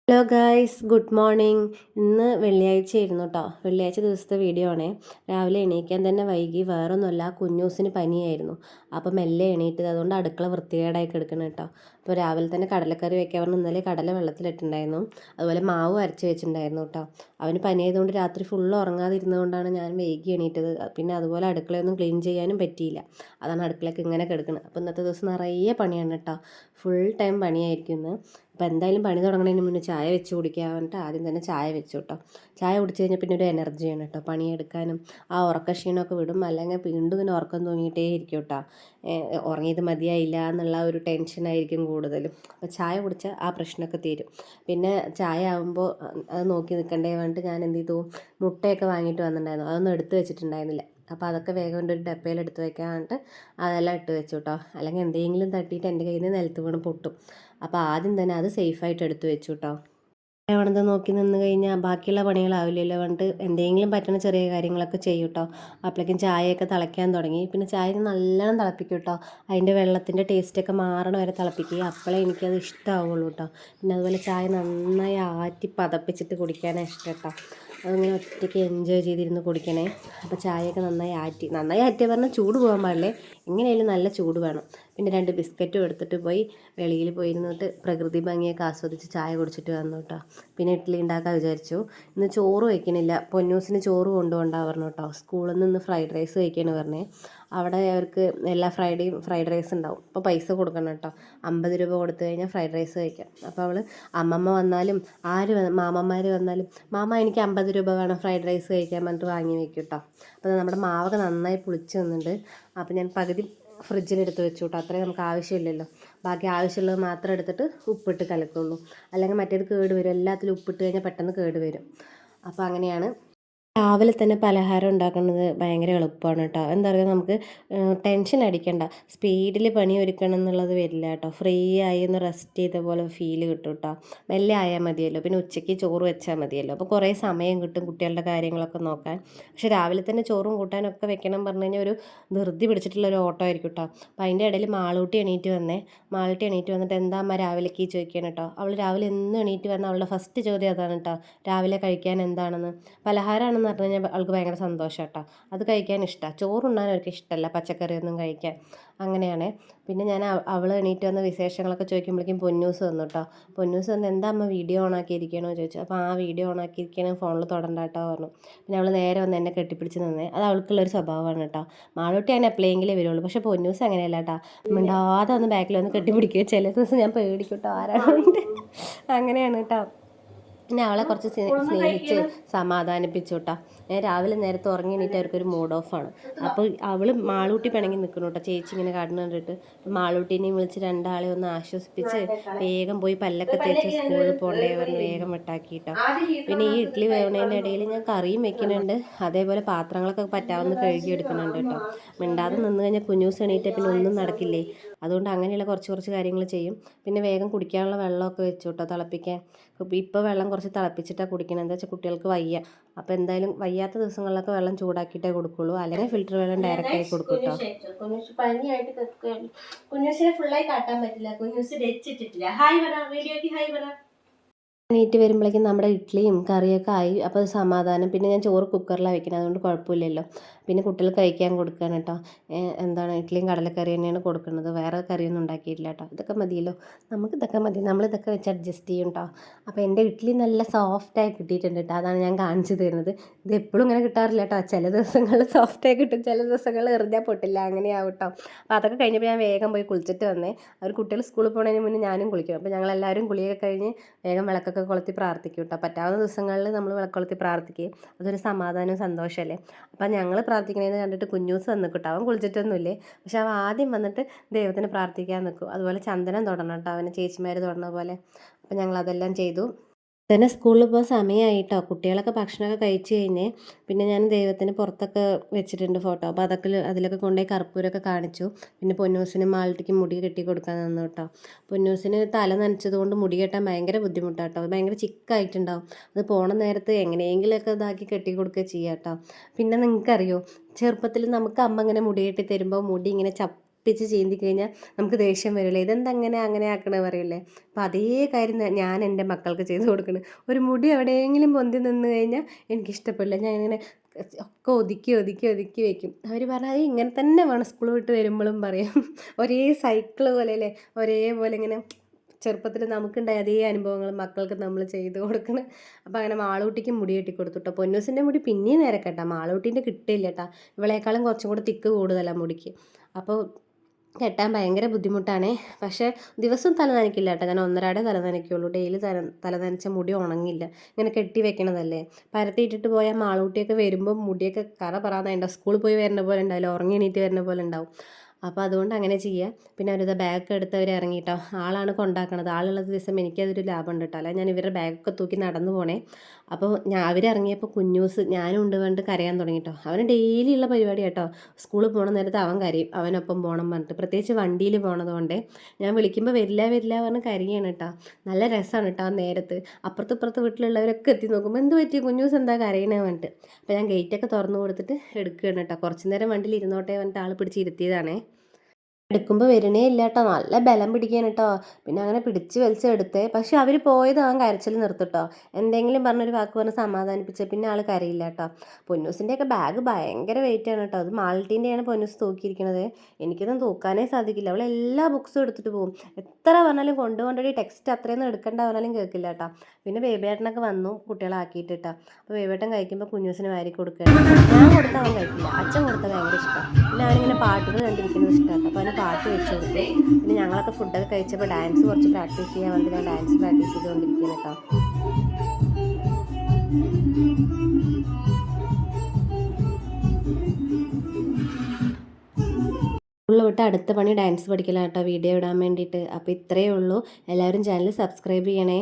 Hello guys, good morning. ഇന്ന് വെള്ളിയാഴ്ചയായിരുന്നു കേട്ടോ. വെള്ളിയാഴ്ച ദിവസത്തെ വീഡിയോ ആണേ. രാവിലെ എണീക്കാൻ തന്നെ വൈകി. വേറൊന്നുമല്ല, കുഞ്ഞൂസിന് പനിയായിരുന്നു. അപ്പം മെല്ലെ എണീറ്റത്, അതുകൊണ്ട് അടുക്കള വൃത്തികേടായി കിടക്കണം കേട്ടോ. അപ്പോൾ രാവിലെ തന്നെ കടലക്കറി വെക്കാൻ പറഞ്ഞ് ഇന്നലെ കടല വെള്ളത്തിലിട്ടുണ്ടായിരുന്നു. അതുപോലെ മാവ് അരച്ച് വെച്ചിട്ടുണ്ടായിരുന്നു കേട്ടോ. അവന് പനിയായതുകൊണ്ട് രാത്രി ഫുള്ള് ഉറങ്ങാതിരുന്നതുകൊണ്ടാണ് ഞാൻ വൈകി എണീറ്റത്. പിന്നെ അതുപോലെ അടുക്കളയൊന്നും ക്ലീൻ ചെയ്യാനും പറ്റിയില്ല. അതാണ് അടുക്കളയ്ക്ക് ഇങ്ങനെ കിടക്കുന്നത്. അപ്പോൾ ഇന്നത്തെ ദിവസം നിറയെ പണിയാണ് കേട്ടോ. ഫുൾ ടൈം പണിയായിരിക്കും ഇന്ന്. അപ്പോൾ എന്തായാലും പണി തുടങ്ങുന്നതിന് മുന്നേ ചായ വെച്ച് കുടിക്കാൻ പറഞ്ഞിട്ട് ആദ്യം തന്നെ ചായ വെച്ചു കേട്ടോ. ചായ കുടിച്ച് കഴിഞ്ഞാൽ പിന്നെ ഒരു എനർജിയാണ് കേട്ടോ പണിയെടുക്കാനും. ആ ഉറക്കക്ഷീണമൊക്കെ വിടും, അല്ലെങ്കിൽ വീണ്ടും ഇങ്ങനെ ഉറക്കം തോന്നിയിട്ടേ ഇരിക്കും കേട്ടോ. ഉറങ്ങിയത് മതിയായില്ല എന്നുള്ള ഒരു ടെൻഷനായിരിക്കും കൂടുതലും. അപ്പോൾ ചായ കുടിച്ചാൽ ആ പ്രശ്നമൊക്കെ തീരും. പിന്നെ ചായ ആകുമ്പോൾ അത് നോക്കി നിൽക്കണ്ടേ പറഞ്ഞിട്ട് ഞാൻ എന്ത് ചെയ്തു, മുട്ടയൊക്കെ വാങ്ങിയിട്ട് വന്നിട്ടുണ്ടായിരുന്നു. അതൊന്നും എടുത്ത് വെച്ചിട്ടുണ്ടായിരുന്നില്ല. അപ്പോൾ അതൊക്കെ വേഗം കൊണ്ട് ഒരു ഡപ്പയിൽ എടുത്ത് വെക്കാൻ പറഞ്ഞിട്ട് അതെല്ലാം ഇട്ട് വെച്ചു കേട്ടോ. അല്ലെങ്കിൽ എന്തെങ്കിലും തട്ടിയിട്ട് എൻ്റെ കയ്യിൽ നിന്ന് നിലത്ത് വീണ് പൊട്ടും. അപ്പോൾ ആദ്യം തന്നെ അത് സേഫായിട്ട് എടുത്ത് വെച്ചു കേട്ടോ. വേണമെന്ന് നോക്കി നിന്ന് കഴിഞ്ഞാൽ ബാക്കിയുള്ള പണികളാവില്ലല്ലോ പറഞ്ഞിട്ട് എന്തെങ്കിലും പറ്റുന്ന ചെറിയ കാര്യങ്ങളൊക്കെ ചെയ്യും കേട്ടോ. അപ്പോഴേക്കും ചായയൊക്കെ തിളയ്ക്കാൻ തുടങ്ങി. പിന്നെ ചായ നല്ലോണം തിളപ്പിക്കും കേട്ടോ. അതിൻ്റെ വെള്ളത്തിൻ്റെ ടേസ്റ്റൊക്കെ മാറണ വരെ തിളപ്പിക്കുക. അപ്പോഴേ എനിക്കത് ഇഷ്ടമാവുള്ളൂ കേട്ടോ. പിന്നെ അതുപോലെ ചായ നന്നായി ആറ്റി പതപ്പിച്ചിട്ട് കുടിക്കാനാണ് ഇഷ്ടം കേട്ടോ. അതങ്ങനെ ഒറ്റയ്ക്ക് എൻജോയ് ചെയ്തിരുന്ന് കുടിക്കണേ. അപ്പോൾ ചായയൊക്കെ നന്നായി ആറ്റി പറഞ്ഞാൽ ചൂട് പോകാൻ പാടില്ലേ, എങ്ങനെയായാലും നല്ല ചൂട് വേണം. പിന്നെ 2 ബിസ്ക്കറ്റും എടുത്തിട്ട് പോയി വെളിയിൽ പോയിരുന്നിട്ട് പ്രകൃതി ഭംഗിയൊക്കെ ആസ്വദിച്ച് ചായ കുടിച്ചിട്ട് വന്നു കേട്ടോ. പിന്നെ ഇഡ്ഡലി ഉണ്ടാക്കാൻ വിചാരിച്ചു. ഇന്ന് ചോറ് വയ്ക്കണില്ല, പൊന്നൂസിന് ചോറ് കൊണ്ടുപോകണ്ടാ പറഞ്ഞു കേട്ടോ. സ്കൂളിൽ നിന്ന് ഫ്രൈഡ് റൈസ് കഴിക്കാണ് പറഞ്ഞേ. അവിടെ അവർക്ക് എല്ലാ ഫ്രൈഡേയും ഫ്രൈഡ് റൈസ് ഉണ്ടാവും. അപ്പോൾ പൈസ കൊടുക്കണം കേട്ടോ. 50 രൂപ കൊടുത്തു കഴിഞ്ഞാൽ ഫ്രൈഡ് റൈസ് കഴിക്കാം. അപ്പോൾ അവൾ അമ്മമ്മ വന്നാലും മാമന്മാർ വന്നാലും മാമ എനിക്ക് 50 രൂപ വേണം ഫ്രൈഡ് റൈസ് കഴിക്കാൻ പറഞ്ഞിട്ട് വാങ്ങി വെക്കും കേട്ടോ. അപ്പോൾ നമ്മുടെ മാവൊക്കെ നന്നായി പുളിച്ച് വന്നിട്ടുണ്ട്. അപ്പോൾ ഞാൻ പകുതി ഫ്രിഡ്ജിലെടുത്ത് വെച്ചു കേട്ടോ. അത്രയും നമുക്ക് ആവശ്യമില്ലല്ലോ. ബാക്കി ആവശ്യമുള്ളത് മാത്രം എടുത്തിട്ട് ഉപ്പിട്ട് കലക്കുള്ളൂ. അല്ലെങ്കിൽ മറ്റേത് കേട് വരും. എല്ലാത്തിലും ഉപ്പിട്ട് കഴിഞ്ഞാൽ പെട്ടെന്ന് കേട് വരും. അപ്പോൾ അങ്ങനെയാണ്. രാവിലെ തന്നെ പലഹാരം ഉണ്ടാക്കുന്നത് ഭയങ്കര എളുപ്പമാണ് കേട്ടോ. എന്താ പറയുക, നമുക്ക് ടെൻഷൻ അടിക്കണ്ട, സ്പീഡിൽ പണി ഒരുക്കണം എന്നുള്ളത് വരില്ല കേട്ടോ. ഫ്രീ ആയി ഒന്ന് റെസ്റ്റ് ചെയ്ത പോലെ ഫീല് കിട്ടും കേട്ടോ. മെല്ലെ ആയാൽ മതിയല്ലോ. പിന്നെ ഉച്ചയ്ക്ക് ചോറ് വെച്ചാൽ മതിയല്ലോ. അപ്പോൾ കുറേ സമയം കിട്ടും കുട്ടികളുടെ കാര്യങ്ങളൊക്കെ നോക്കാൻ. പക്ഷേ രാവിലെ തന്നെ ചോറും കൂട്ടാനൊക്കെ വെക്കണം പറഞ്ഞു കഴിഞ്ഞാൽ ഒരു ധൃതി പിടിച്ചിട്ടുള്ളൊരു ഓട്ടോ ആയിരിക്കും കേട്ടോ. അപ്പോൾ അതിൻ്റെ ഇടയിൽ മാളൂട്ടി എണീറ്റ് വന്നിട്ട് എന്താ അമ്മ രാവിലേക്ക് ചോദിക്കണം കേട്ടോ. അവൾ രാവിലെ എന്നും എണീറ്റ് വന്ന അവളുടെ ഫസ്റ്റ് ചോദ്യം അതാണ് കേട്ടോ, രാവിലെ കഴിക്കാൻ എന്താണെന്ന്. പലഹാരമാണെന്ന് പറഞ്ഞു കഴിഞ്ഞാൽ അവൾക്ക് ഭയങ്കര സന്തോഷം കേട്ടോ. അത് കഴിക്കാൻ ഇഷ്ടമാണ്. ചോറുണ്ണാൻ അവർക്ക് ഇഷ്ടമല്ല, പച്ചക്കറിയൊന്നും കഴിക്കാൻ. അങ്ങനെയാണ്. പിന്നെ ഞാൻ അവൾ എണീറ്റ് വന്ന വിശേഷങ്ങളൊക്കെ ചോദിക്കുമ്പോഴേക്കും പൊന്നൂസ് വന്നു കേട്ടോ. പൊന്നൂസ് വന്ന് എന്താ അമ്മ വീഡിയോ ഓണാക്കിയിരിക്കണോ ചോദിച്ചു. അപ്പോൾ ആ വീഡിയോ ഓണാക്കിയിരിക്കണ ഫോണിൽ തൊടണ്ട കേട്ടോ പറഞ്ഞു. പിന്നെ അവൾ നേരെ വന്ന് എന്നെ കെട്ടിപ്പിടിച്ച് നിന്നേ. അത് അവൾക്കുള്ളൊരു സ്വഭാവമാണ് കേട്ടോ. മാളൂട്ടി അങ്ങനെ എപ്പോഴെങ്കിലേ വരുള്ളൂ. പക്ഷേ പൊന്നൂസ് അങ്ങനെയല്ല കേട്ടോ. മിണ്ടാതെ വന്ന് ബാക്കിൽ വന്ന് കെട്ടിപ്പിടിക്കുക. ചില ദിവസം ഞാൻ പേടിക്കും കേട്ടോ, ആരാണ്. അങ്ങനെയാണ് കേട്ടോ. പിന്നെ അവളെ കുറച്ച് സ്നേഹിച്ച് സമാധാനിപ്പിച്ചു കേട്ടോ. ഞാൻ രാവിലെ നേരത്തെ ഉറങ്ങി എണീറ്റ് അവർക്കൊരു മൂഡ് ഓഫാണ്. അപ്പോൾ അവൾ മാളൂട്ടി പിണങ്ങി നിൽക്കണം കേട്ടോ. ചേച്ചി ഇങ്ങനെ കാട്ടിന് കണ്ടിട്ട് മാളൂട്ടീനെയും വിളിച്ച് രണ്ടാളെ ഒന്ന് ആശ്വസിപ്പിച്ച് വേഗം പോയി പല്ലൊക്കെ തേച്ച് സ്കൂളിൽ പോകണ്ടേ പറഞ്ഞ് വേഗം വിട്ടാക്കി കേട്ടോ. പിന്നെ ഈ ഇഡ്ഡലി വേവണേൻ്റെ ഇടയിൽ ഞാൻ കറിയും വെക്കുന്നുണ്ട്. അതേപോലെ പാത്രങ്ങളൊക്കെ പറ്റാവുന്ന കഴുകി എടുക്കുന്നുണ്ട് കേട്ടോ. മിണ്ടാതെ നിന്ന് കഴിഞ്ഞാൽ കുഞ്ഞൂസ് എണീറ്റ് പിന്നെ ഒന്നും നടക്കില്ലേ. അതുകൊണ്ട് അങ്ങനെയുള്ള കുറച്ച് കാര്യങ്ങൾ ചെയ്യും. പിന്നെ വേഗം കുടിക്കാനുള്ള വെള്ളമൊക്കെ വെച്ചു കേട്ടോ തിളപ്പിക്കാൻ. ഇപ്പോൾ വെള്ളം കുറച്ച് തിളപ്പിച്ചിട്ടാണ് കുടിക്കണം. എന്താ വെച്ചാൽ കുട്ടികൾക്ക് വയ്യ. അപ്പോൾ എന്തായാലും വയ്യാത്ത ദിവസങ്ങളിലൊക്കെ വെള്ളം ചൂടാക്കിയിട്ടേ കൊടുക്കുള്ളൂ. അല്ലെങ്കിൽ ഫിൽറ്റർ വെള്ളം ഡയറക്റ്റായി കൊടുക്കും കേട്ടോ. കുഞ്ഞൂസ് പനിയായിട്ട് നിൽക്കുകയാണ്. കുഞ്ഞൂസിനെ ഫുള്ളായി കാട്ടാൻ പറ്റില്ല. കുഞ്ഞൂസ് രച്ചിട്ടിട്ടില്ല. ഹായ് പറ, വീഡിയോയ്ക്ക് ഹായ് പറ. എണീറ്റ് വരുമ്പോഴേക്കും നമ്മുടെ ഇഡ്ഡലിയും കറിയൊക്കെ ആയി. അപ്പോൾ അത് സമാധാനം. പിന്നെ ഞാൻ ചോറ് കുക്കറിലാണ് വെക്കുന്നത്, അതുകൊണ്ട് കുഴപ്പമില്ലല്ലോ. പിന്നെ കുട്ടികൾ കഴിക്കാൻ കൊടുക്കുകയാണ് കേട്ടോ. ഇഡ്ഡലിയും കടലക്കറി തന്നെയാണ് കൊടുക്കുന്നത്. വേറെ കറിയൊന്നും ഉണ്ടാക്കിയിട്ടില്ല കേട്ടോ. ഇതൊക്കെ മതിയല്ലോ, നമുക്കിതൊക്കെ മതി. നമ്മളിതൊക്കെ വെച്ച് അഡ്ജസ്റ്റ് ചെയ്യും കേട്ടോ. അപ്പോൾ എൻ്റെ ഇഡ്ഡലി നല്ല സോഫ്റ്റായി കിട്ടിയിട്ടുണ്ട് കേട്ടോ. അതാണ് ഞാൻ കാണിച്ചു തരുന്നത്. ഇത് എപ്പോഴും ഇങ്ങനെ കിട്ടാറില്ല കേട്ടോ. ചില ദിവസങ്ങളിൽ സോഫ്റ്റായി കിട്ടും, ചില ദിവസങ്ങളിൽ എറിഞ്ഞാൽ പൊട്ടില്ല. അങ്ങനെയാവും കേട്ടോ. അപ്പോൾ അതൊക്കെ കഴിഞ്ഞപ്പോൾ ഞാൻ വേഗം പോയി കുളിച്ചിട്ട് വന്നേ. അവർ കുട്ടികൾ സ്കൂളിൽ പോകുന്നതിന് മുന്നേ ഞാനും കുളിക്കും. അപ്പോൾ ഞങ്ങളെല്ലാവരും കുളിയൊക്കെ കഴിഞ്ഞ് വേഗം വിളക്കൊക്കെ കൊളുത്തി പ്രാർത്ഥിക്കും കേട്ടോ. പറ്റാവുന്ന ദിവസങ്ങളിൽ നമ്മൾ വിളക്കൊളുത്തി പ്രാർത്ഥിക്കുകയും അതൊരു സമാധാനവും സന്തോഷമല്ലേ. അപ്പം ഞങ്ങൾ പ്രാർത്ഥിക്കണേന്ന് കണ്ടിട്ട് കുഞ്ഞൂസ് വന്ന് കേട്ടോ. അവൻ കുളിച്ചിട്ടൊന്നുമില്ലേ, പക്ഷെ അവൻ ആദ്യം വന്നിട്ട് ദൈവത്തിന് പ്രാർത്ഥിക്കാൻ നിൽക്കും. അതുപോലെ ചന്ദനം തൊടണം കേട്ടോ, അവന് ചേച്ചിമാർ തൊടണ പോലെ. അപ്പം ഞങ്ങളതെല്ലാം ചെയ്തു. തന്നെ സ്കൂളിൽ പോകാൻ സമയമായിട്ടോ. കുട്ടികളൊക്കെ ഭക്ഷണമൊക്കെ കഴിച്ച് കഴിഞ്ഞ് പിന്നെ ഞാൻ ദൈവത്തിന് പുറത്തൊക്കെ വെച്ചിട്ടുണ്ട് ഫോട്ടോ. അപ്പോൾ അതിലൊക്കെ കൊണ്ടുപോയി കർപ്പൂരമൊക്കെ കാണിച്ചു. പിന്നെ പൊന്നൂസിന് മാൾട്ടിക്ക് മുടി കെട്ടി കൊടുക്കാൻ തന്നു കേട്ടോ. പൊന്നൂസിന് തല നനച്ചത് കൊണ്ട് മുടി കെട്ടാൻ ഭയങ്കര ബുദ്ധിമുട്ടാണ് കേട്ടോ. ഭയങ്കര ചിക്കായിട്ടുണ്ടാവും. അത് പോണ നേരത്ത് എങ്ങനെയെങ്കിലുമൊക്കെ ഇതാക്കി കെട്ടി കൊടുക്കുക ചെയ്യാം കേട്ടോ. പിന്നെ നിങ്ങൾക്കറിയോ, ചെറുപ്പത്തിൽ നമുക്ക് അമ്മ ഇങ്ങനെ മുടി കെട്ടി തരുമ്പോൾ മുടി ഇങ്ങനെ അടുപ്പിച്ച് ചീന്തി കഴിഞ്ഞാൽ നമുക്ക് ദേഷ്യം വരില്ലേ, ഇതെന്താ അങ്ങനെ ആക്കണേ പറയില്ലേ. അപ്പം അതേ കാര്യം ഞാൻ എൻ്റെ മക്കൾക്ക് ചെയ്ത് കൊടുക്കണം. ഒരു മുടി എവിടെയെങ്കിലും പൊന്തി നിന്ന് കഴിഞ്ഞാൽ എനിക്കിഷ്ടപ്പെടില്ല. ഞാൻ ഇങ്ങനെ ഒക്കെ ഒതുക്കി വെക്കും. അവർ പറഞ്ഞാൽ അത് ഇങ്ങനെ തന്നെ വേണം, സ്കൂൾ വിട്ട് വരുമ്പോഴും പറയും. ഒരേ സൈക്കിൾ പോലെ അല്ലേ, ഒരേപോലെ ഇങ്ങനെ ചെറുപ്പത്തിൽ നമുക്കുണ്ടായ അതേ അനുഭവങ്ങൾ മക്കൾക്ക് നമ്മൾ ചെയ്ത് കൊടുക്കണം. അപ്പോൾ അങ്ങനെ മാളൂട്ടിക്ക് മുടി കെട്ടി കൊടുത്തു കേട്ടോ. പൊന്നൂസിൻ്റെ മുടി പിന്നെയും നേരെ കേട്ടോ, മാളൂട്ടീൻ്റെ കിട്ടില്ല കേട്ടോ. ഇവളേക്കാളും കുറച്ചും കൂടെ തിക്ക് കൂടുതലാണ് മുടിക്ക്. അപ്പോൾ കെട്ടാൻ ഭയങ്കര ബുദ്ധിമുട്ടാണ്. പക്ഷേ ദിവസവും തല നനയ്ക്കില്ല കേട്ടോ, ഞാൻ ഒന്നരാടെ തല നനയ്ക്കുള്ളൂ. ഡെയിലി തല നനച്ച മുടി ഉണങ്ങില്ല, ഇങ്ങനെ കെട്ടി വെക്കണതല്ലേ. പരത്തിയിട്ടിട്ട് പോയാൽ മാളൂട്ടിയൊക്കെ വരുമ്പോൾ മുടിയൊക്കെ കറ പറയാന്നുണ്ടാവും, സ്കൂളിൽ പോയി വരുന്ന പോലെ ഉണ്ടാവില്ല, ഉറങ്ങി എണീറ്റ് വരുന്ന പോലെ ഉണ്ടാവും. അപ്പോൾ അതുകൊണ്ട് അങ്ങനെ ചെയ്യുക. പിന്നെ അവരിത് ബാഗ് എടുത്തവർ ഇറങ്ങിയിട്ടോ, ആളാണ് കൊണ്ടാക്കണത്. ആളുള്ള ദിവസം എനിക്കതൊരു ലാഭമുണ്ട് കേട്ടോ, അല്ല ഞാൻ ഇവരുടെ ബാഗൊക്കെ തൂക്കി നടന്നു പോണേ. അപ്പോൾ അവരിറങ്ങിയപ്പോൾ കുഞ്ഞൂസ് ഞാനും ഉണ്ട് വേണ്ട കരയാൻ തുടങ്ങിട്ടോ. അവന് ഡെയിലി ഉള്ള പരിപാടി കേട്ടോ, സ്കൂളിൽ പോകണ നേരത്ത് അവൻ കരയും, അവനൊപ്പം പോകണം പറഞ്ഞിട്ട്. പ്രത്യേകിച്ച് വണ്ടിയിൽ പോണതുകൊണ്ട് ഞാൻ വിളിക്കുമ്പോൾ വരില്ല പറഞ്ഞ് കരയാണ് കേട്ടോ. നല്ല രസമാണ് കേട്ടോ ആ നേരത്ത്. അപ്പുറത്ത് വീട്ടിലുള്ളവരൊക്കെ എത്തി നോക്കുമ്പോൾ എന്ത് പറ്റി കുഞ്ഞൂസ് എന്താ കരയണേ പറഞ്ഞിട്ട്. അപ്പോൾ ഞാൻ ഗേറ്റൊക്കെ തുറന്നു കൊടുത്തിട്ട് എടുക്കുകയാണ് കേട്ടോ. കുറച്ച് നേരം വണ്ടിയിൽ ഇരുന്നോട്ടെ പറഞ്ഞിട്ട് ആൾ പിടിച്ചിരുത്തിയതാണേ. എടുക്കുമ്പോൾ വരണേ ഇല്ല കേട്ടോ, നല്ല ബലം പിടിക്കാൻ കേട്ടോ. പിന്നെ അങ്ങനെ പിടിച്ച് വലിച്ചെടുത്തേ. പക്ഷെ അവർ പോയത് അവൻ കരച്ചിൽ നിർത്തിട്ടോ. എന്തെങ്കിലും പറഞ്ഞൊരു വാക്ക് പറഞ്ഞ് സമാധാനിപ്പിച്ച പിന്നെ ആൾ കരയില്ല കേട്ടോ. പൊന്നൂസിൻ്റെയൊക്കെ ബാഗ് ഭയങ്കര വെയിറ്റാണ് കേട്ടോ. അത് മാൾട്ടീൻ്റെയാണ് പൊന്നൂസ് തൂക്കിയിരിക്കുന്നത്. എനിക്കൊന്നും തൂക്കാനേ സാധിക്കില്ല. അവൾ എല്ലാ ബുക്സും എടുത്തിട്ട് പോകും. എത്ര പറഞ്ഞാലും കൊണ്ടുപോകേണ്ടി ടെക്സ്റ്റ് അത്രയൊന്നും എടുക്കേണ്ട പറഞ്ഞാലും കേൾക്കില്ല കേട്ടോ. പിന്നെ ബേബിയേട്ടനൊക്കെ വന്നു കുട്ടികളാക്കിയിട്ടാ. അപ്പോൾ ബേബിയേട്ടൻ കഴിക്കുമ്പോൾ കുഞ്ഞൂസിന് വാരി കൊടുക്കുകയാണ്. ഞാൻ കൊടുത്താൽ അവൻ കഴിക്കില്ല, അച്ഛൻ കൊടുത്താൽ ഭയങ്കര ഇഷ്ടമാണ്. പിന്നെ അവനിങ്ങനെ പാട്ടുകൾ കണ്ടിരിക്കുന്നത് ഇഷ്ടമാണ്. അപ്പോൾ അവന് പാട്ട് വെച്ച് കൊടുത്തു. പിന്നെ ഞങ്ങളൊക്കെ ഫുഡൊക്കെ കഴിച്ചപ്പോൾ ഡാൻസ് കുറച്ച് പ്രാക്ടീസ് ചെയ്യാൻ വന്നിട്ട് ഞാൻ ഡാൻസ് പ്രാക്ടീസ് ചെയ്തുകൊണ്ടിരിക്കുകയാണ് കേട്ടോ. സ്കൂളിൽ വിട്ട് അടുത്ത പണി ഡാൻസ് പഠിക്കലാണ് കേട്ടോ, വീഡിയോ ഇടാൻ വേണ്ടിയിട്ട്. അപ്പോൾ ഇത്രയേ ഉള്ളൂ. എല്ലാവരും ചാനൽ സബ്സ്ക്രൈബ് ചെയ്യണേ.